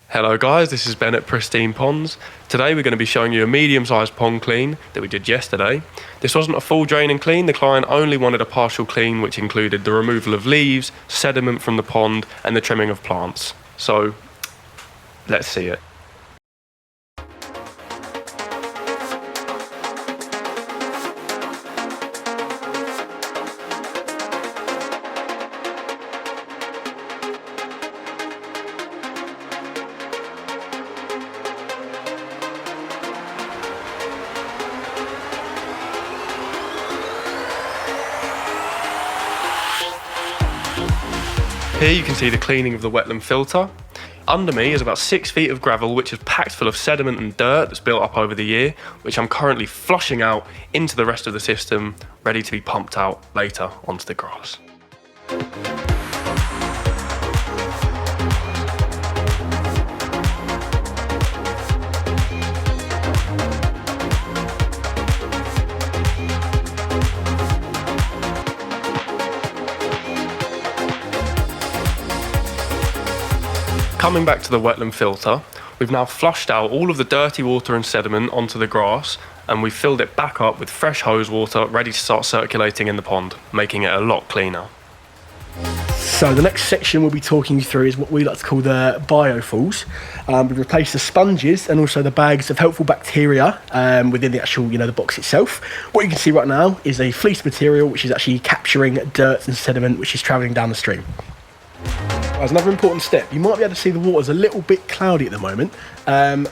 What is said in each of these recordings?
Hello guys, this is Ben at Pristine Ponds. Today we're going to be showing you a medium-sized pond clean that we did yesterday. This wasn't a full drain and clean, the client only wanted a partial clean which included the removal of leaves, sediment from the pond and the trimming of plants. So, let's see it. Here you can see the cleaning of the wetland filter. Under me is about 6 feet of gravel which is packed full of sediment and dirt that's built up over the year, which I'm currently flushing out into the rest of the system, ready to be pumped out later onto the grass. Coming back to the wetland filter, we've now flushed out all of the dirty water and sediment onto the grass, and we've filled it back up with fresh hose water ready to start circulating in the pond, making it a lot cleaner. So the next section we'll be talking you through is what we like to call the biofills. We've replaced the sponges and also the bags of helpful bacteria within the actual, the box itself. What you can see right now is a fleece material which is actually capturing dirt and sediment which is travelling down the stream. As another important step, you might be able to see the water's a little bit cloudy at the moment.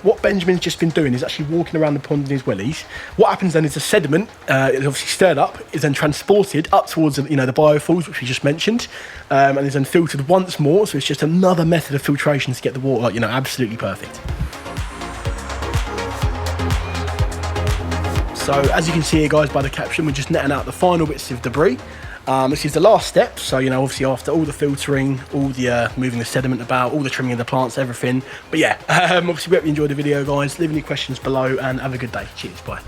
What Benjamin's just been doing is actually walking around the pond in his wellies. What happens then is the sediment is obviously stirred up, is then transported up towards the biofills, which we just mentioned, and is then filtered once more. So it's just another method of filtration to get the water, absolutely perfect. So as you can see here, guys, by the caption, we're just netting out the final bits of debris. This is the last step, so obviously after all the filtering, all the moving the sediment about, all the trimming of the plants, everything. But yeah, obviously we hope you enjoyed the video, guys. Leave any questions below and have a good day. Cheers, bye.